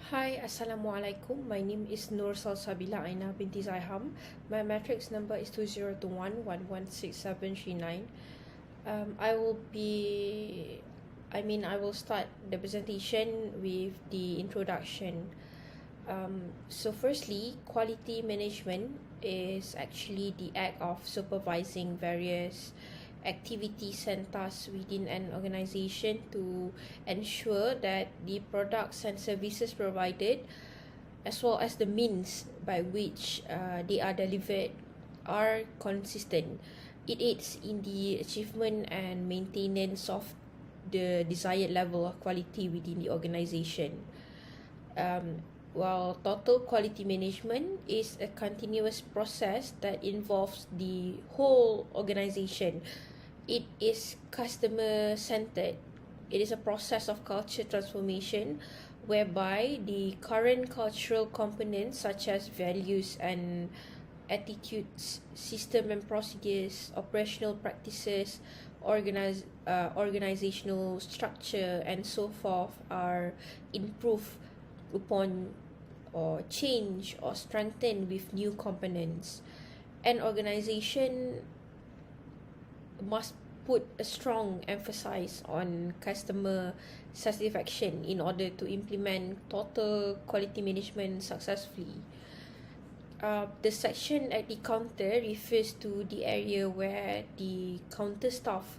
Hi, Assalamualaikum. My name is SALSABILA AINA binti ZAIHAM. My matrix number is 2021116739. I will start the presentation with the introduction. So firstly, quality management is actually the act of supervising various activities and tasks within an organization to ensure that the products and services provided, as well as the means by which they are delivered, are consistent. It aids in the achievement and maintenance of the desired level of quality within the organization. While total quality management is a continuous process that involves the whole organization. It is customer-centered. It is a process of culture transformation whereby the current cultural components such as values and attitudes, system and procedures, operational practices, organizational structure, and so forth are improved upon or change or strengthen with new components. An organization must put a strong emphasis on customer satisfaction in order to implement total quality management successfully. The section at the counter refers to the area where the counter staff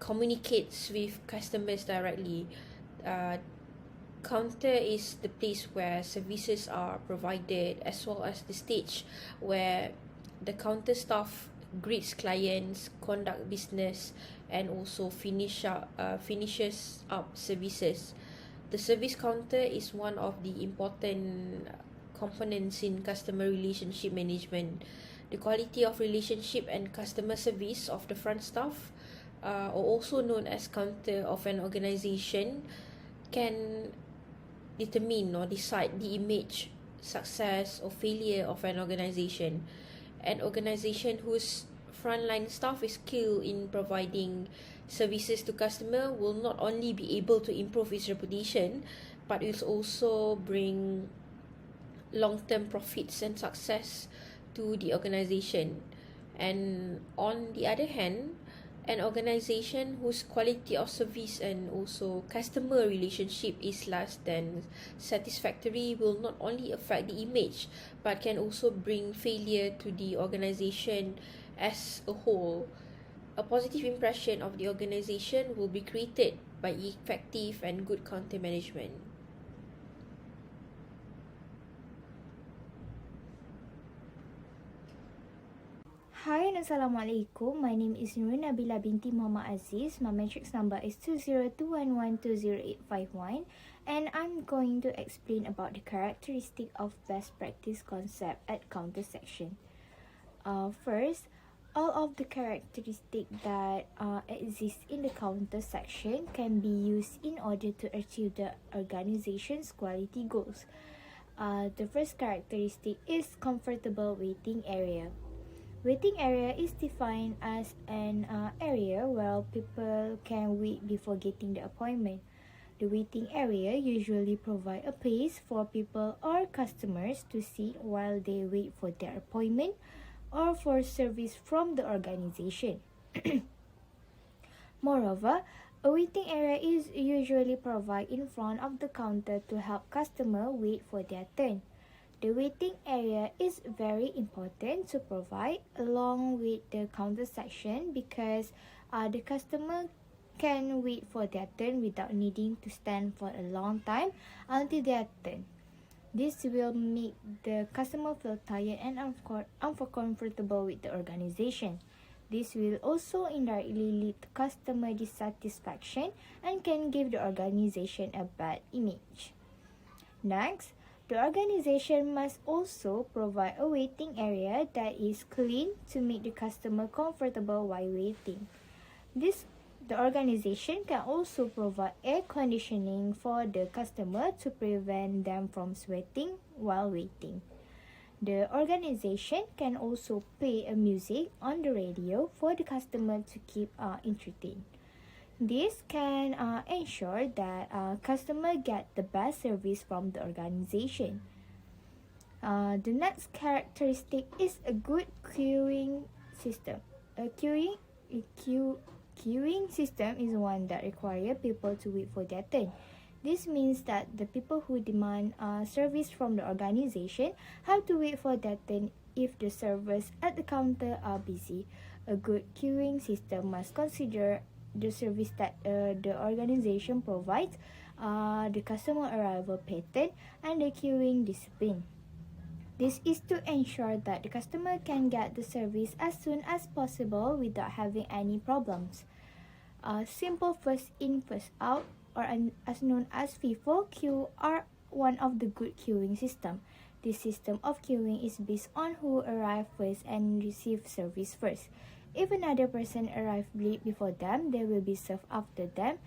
communicates with customers directly. Counter is the place where services are provided, as well as the stage where the counter staff greets clients, conduct business, and also finishes up services. The service counter is one of the important components in customer relationship management. The quality of relationship and customer service of the front staff, or also known as counter of an organization, can determine or decide the image, success, or failure of an organization. An organization whose frontline staff is skilled in providing services to customer will not only be able to improve its reputation, but will also bring long-term profits and success to the organization. And on the other hand, an organization whose quality of service and also customer relationship is less than satisfactory will not only affect the image, but can also bring failure to the organization as a whole. A positive impression of the organization will be created by effective and good counter management. Hi and Assalamualaikum. My name is NABILAH binti Muhammad AZIZ. My matrix number is 2021120851, and I'm going to explain about the characteristic of best practice concept at counter section. First, all of the characteristics that exist in the counter section can be used in order to achieve the organization's quality goals. The first characteristic is comfortable waiting area. Waiting area is defined as an area where people can wait before getting the appointment. The waiting area usually provide a place for people or customers to sit while they wait for their appointment or for service from the organization. Moreover, a waiting area is usually provided in front of the counter to help customer wait for their turn. The waiting area is very important to provide along with the counter section because the customer can wait for their turn without needing to stand for a long time until their turn. This will make the customer feel tired and uncomfortable with the organization. This will also indirectly lead to customer dissatisfaction and can give the organization a bad image. Next, the organization must also provide a waiting area that is clean to make the customer comfortable while waiting. The organization can also provide air conditioning for the customer to prevent them from sweating while waiting. The organization can also play a music on the radio for the customer to keep entertained. This can ensure that customer get the best service from the organization. The next characteristic is a good queuing system. A queuing system is one that requires people to wait for their turn. This means that the people who demand service from the organization have to wait for their turn if the servers at the counter are busy. A good queuing system must consider the service that the organization provides, the customer arrival pattern, and the queuing discipline. This is to ensure that the customer can get the service as soon as possible without having any problems. Simple first in, first out, or as known as FIFO queue, are one of the good queuing system. This system of queuing is based on who arrive first and receive service first. If another person arrive late before them, they will be served after them.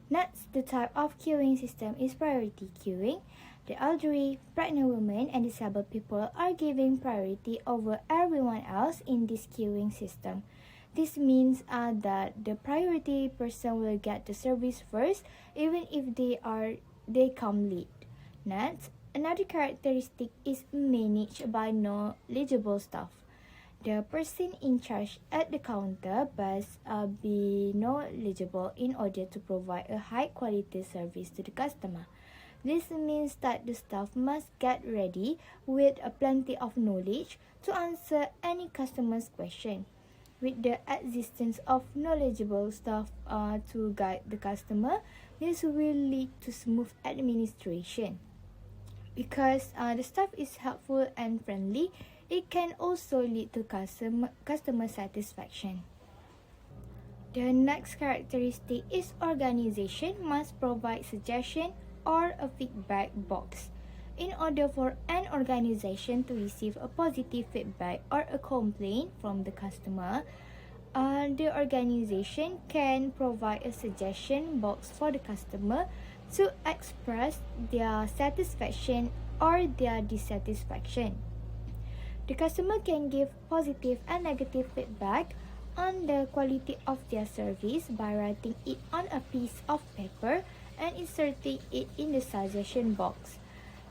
Next, the type of queuing system is priority queuing. The elderly, pregnant women, and disabled people are given priority over everyone else in this queuing system. This means that the priority person will get the service first, even if they come late. Next, another characteristic is managed by knowledgeable staff. The person in charge at the counter must be knowledgeable in order to provide a high quality service to the customer. This means that the staff must get ready with plenty of knowledge to answer any customer's question. With the existence of knowledgeable staff to guide the customer, this will lead to smooth administration. Because the staff is helpful and friendly, it can also lead to customer satisfaction. The next characteristic is organization must provide suggestion or a feedback box. In order for an organization to receive a positive feedback or a complaint from the customer, the organization can provide a suggestion box for the customer to express their satisfaction or their dissatisfaction. The customer can give positive and negative feedback on the quality of their service by writing it on a piece of paper and inserting it in the suggestion box.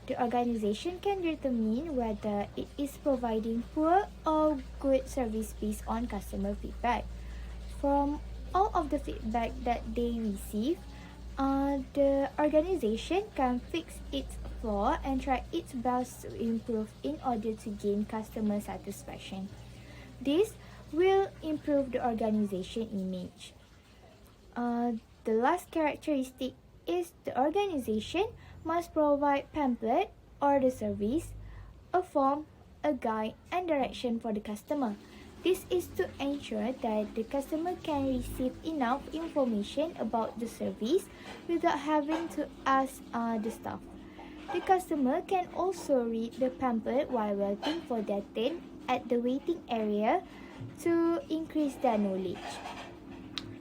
The organization can determine whether it is providing poor or good service based on customer feedback. From all of the feedback that they receive, the organization can fix its flaw and try its best to improve in order to gain customer satisfaction. This will improve the organization image. The last characteristic is the organization must provide pamphlet or the service, a form, a guide, and direction for the customer. This is to ensure that the customer can receive enough information about the service without having to ask the staff. The customer can also read the pamphlet while waiting for their turn at the waiting area to increase their knowledge.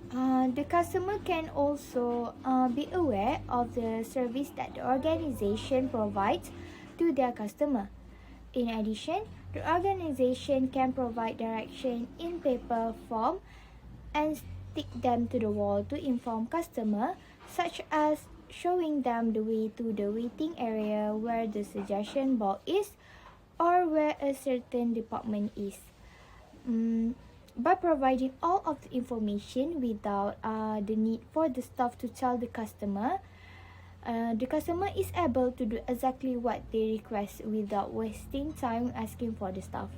The customer can also be aware of the service that the organization provides to their customer. In addition, the organization can provide direction in paper form and stick them to the wall to inform customer, such as showing them the way to the waiting area where the suggestion box is or where a certain department is. By providing all of the information without the need for the staff to tell the customer is able to do exactly what they request without wasting time asking for the staff.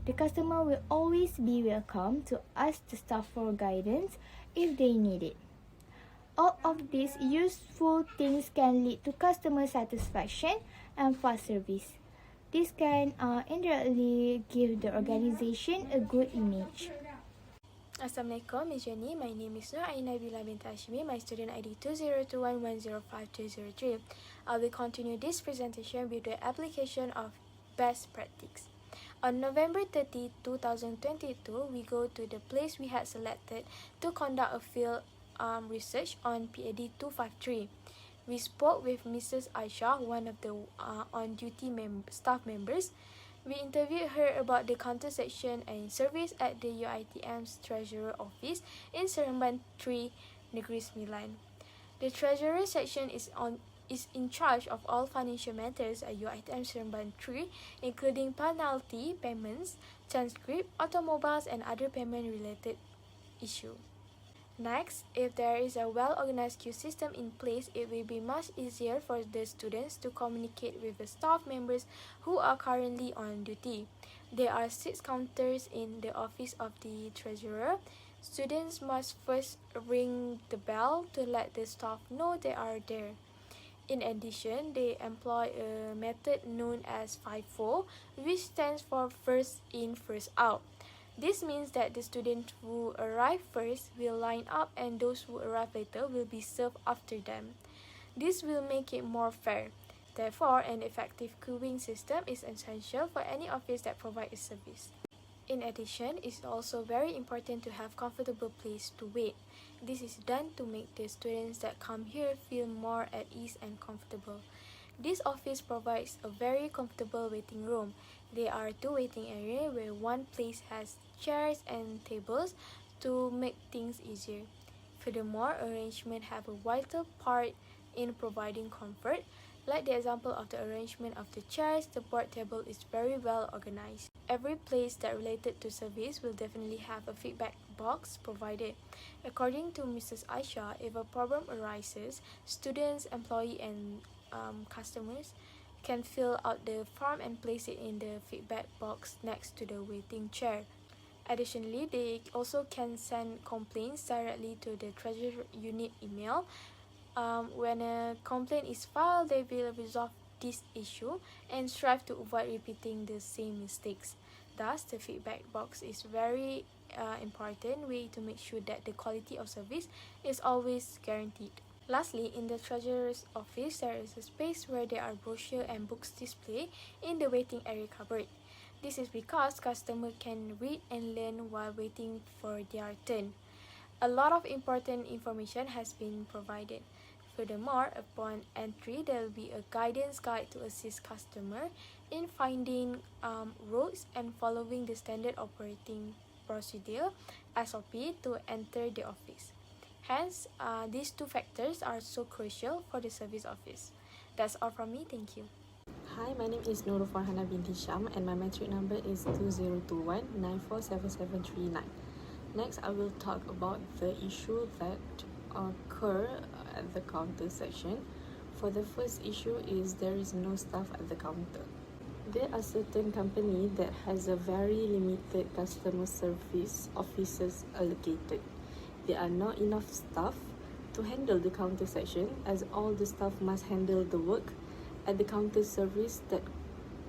The customer will always be welcome to ask the staff for guidance if they need it. All of these useful things can lead to customer satisfaction and fast service. This can indirectly give the organization a good image. Assalamualaikum, Ms. Jenny. My name is NABILAH binti HASHIMI. My student ID 2021105203. I will continue this presentation with the application of best practice. On November 30, 2022, we go to the place we had selected to conduct a field research on PAD253. We spoke with Mrs. Aisha, one of the on-duty staff members. We interviewed her about the counter section and service at the UITM's Treasurer Office in Seremban 3 Negeri Sembilan. The Treasurer section is in charge of all financial matters at your item Seremban 3, including penalty payments, transcript, automobiles, and other payment-related issue. Next, if there is a well-organized queue system in place, it will be much easier for the students to communicate with the staff members who are currently on duty. There are 6 counters in the office of the Treasurer. Students must first ring the bell to let the staff know they are there. In addition, they employ a method known as FIFO, which stands for first in, first out. This means that the students who arrive first will line up and those who arrive later will be served after them. This will make it more fair. Therefore, an effective queuing system is essential for any office that provides a service. In addition, it's also very important to have comfortable place to wait. This is done to make the students that come here feel more at ease and comfortable. This office provides a very comfortable waiting room. There are 2 waiting areas where one place has chairs and tables to make things easier. Furthermore, arrangements have a vital part in providing comfort. Like the example of the arrangement of the chairs, the board table is very well organized. Every place that related to service will definitely have a feedback box provided. According to Mrs. Aisha, if a problem arises, students, employees, and customers can fill out the form and place it in the feedback box next to the waiting chair. Additionally, they also can send complaints directly to the Treasury Unit email. When a complaint is filed, they will resolve this issue and strive to avoid repeating the same mistakes. Thus, the feedback box is very important way to make sure that the quality of service is always guaranteed. Lastly, in the Treasurer's office, there is a space where there are brochures and books displayed in the waiting area cupboard. This is because customers can read and learn while waiting for their turn. A lot of important information has been provided. Furthermore, upon entry, there will be a guidance guide to assist customers in finding roads and following the standard operating procedure (SOP) to enter the office. Hence, these 2 factors are so crucial for the service office. That's all from me. Thank you. Hi, my name is NURUL FARHANA binti HISHAM and my metric number is 2021947739. Next, I will talk about the issue that occur at the counter section. For the first issue is there is no staff at the counter. There are certain companies that has a very limited customer service officers allocated. There are not enough staff to handle the counter section as all the staff must handle the work at the counter service that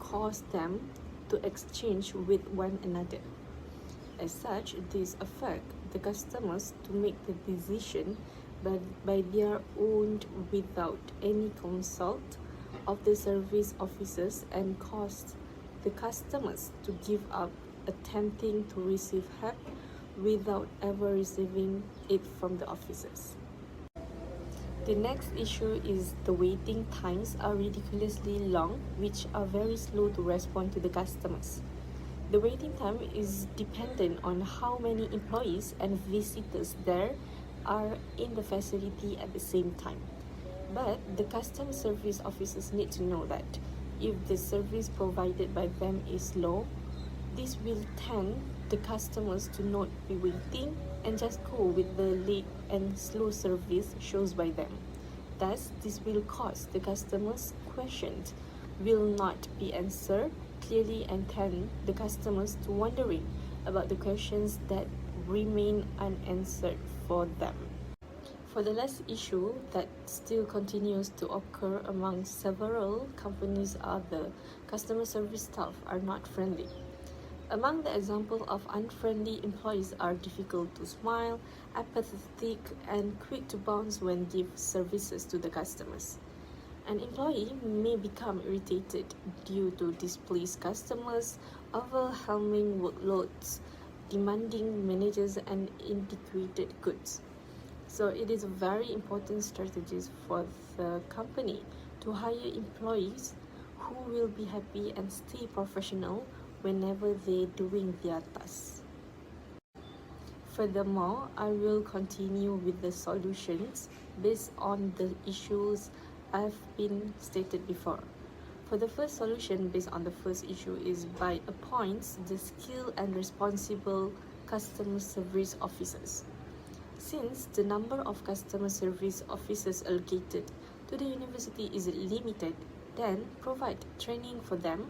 cause them to exchange with one another. As such, this affects the customers to make the decision by their own without any consult of the service officers and cause the customers to give up attempting to receive help without ever receiving it from the officers. The next issue is the waiting times are ridiculously long, which are very slow to respond to the customers. The waiting time is dependent on how many employees and visitors there are in the facility at the same time. But the customer service officers need to know that if the service provided by them is low, this will tend the customers to not be waiting and just go with the late and slow service shows by them. Thus, this will cause the customers' questions will not be answered clearly and tend the customers to wondering about the questions that remain unanswered for them. For the last issue that still continues to occur among several companies are the customer service staff are not friendly. Among the example of unfriendly employees are difficult to smile, apathetic, and quick to bounce when give services to the customers. An employee may become irritated due to displeased customers, overwhelming workloads, demanding managers, and inadequate goods. So it is a very important strategy for the company to hire employees who will be happy and stay professional whenever they're doing their tasks. Furthermore, I will continue with the solutions based on the issues I've been stated before. For the first solution based on the first issue is by appoints the skilled and responsible customer service officers. Since the number of customer service officers allocated to the university is limited, then provide training for them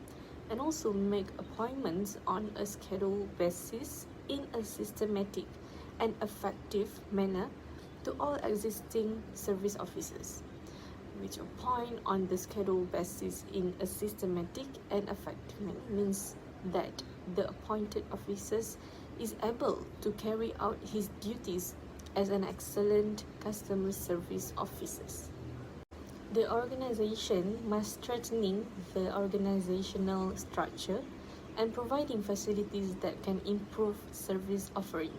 and also make appointments on a scheduled basis in a systematic and effective manner to all existing service officers, which appoint on the scheduled basis in a systematic and effective manner means that the appointed officers is able to carry out his duties as an excellent customer service officers. The organization must strengthening the organizational structure and providing facilities that can improve service offering.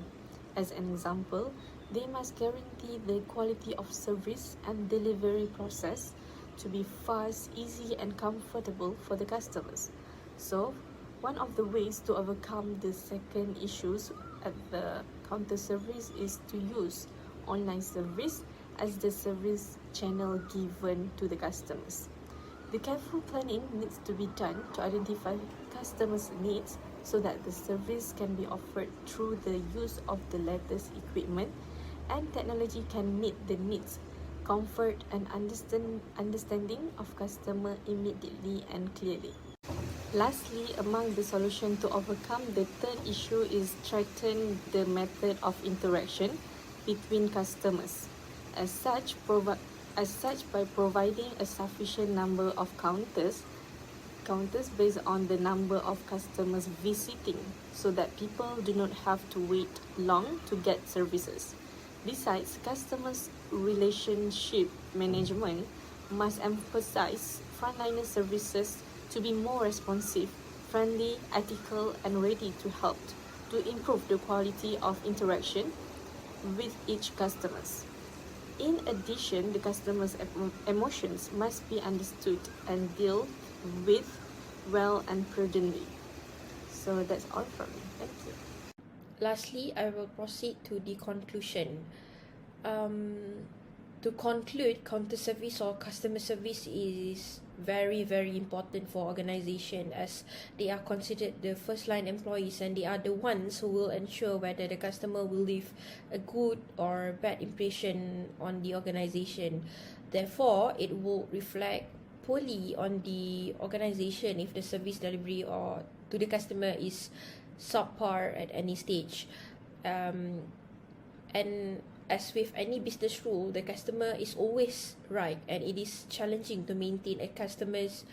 As an example, they must guarantee the quality of service and delivery process to be fast, easy and comfortable for the customers. So, one of the ways to overcome the second issues at the counter service is to use online service as the service channel given to the customers. The careful planning needs to be done to identify customers' needs so that the service can be offered through the use of the latest equipment and technology can meet the needs, comfort and understanding of customer immediately and clearly. Lastly, among the solutions to overcome the third issue is strengthen the method of interaction between customers. As such, by providing a sufficient number of counters based on the number of customers visiting so that people do not have to wait long to get services. Besides, customers' relationship management must emphasize frontliner services to be more responsive, friendly, ethical, and ready to help to improve the quality of interaction with each customers. In addition, the customer's emotions must be understood and dealt with well and prudently. So that's all from me. Thank you. Lastly, I will proceed to the conclusion. To conclude, counter service or customer service is very, very important for organization as they are considered the first line employees and they are the ones who will ensure whether the customer will leave a good or bad impression on the organization. Therefore, it will reflect poorly on the organization if the service delivery or to the customer is subpar at any stage. And as with any business rule, the customer is always right and it is challenging to maintain a customer's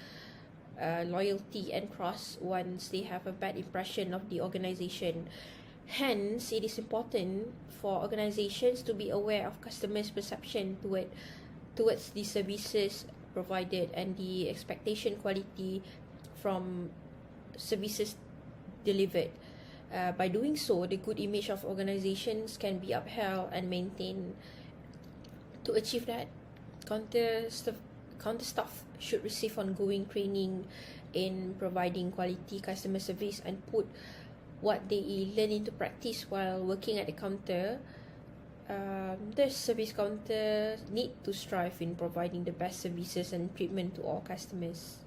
loyalty and trust once they have a bad impression of the organization. Hence, it is important for organizations to be aware of customers' perception towards the services provided and the expectation quality from services delivered. By doing so, the good image of organizations can be upheld and maintained. To achieve that, counter staff should receive ongoing training in providing quality customer service and put what they learn into practice while working at the counter. The service counter need to strive in providing the best services and treatment to all customers.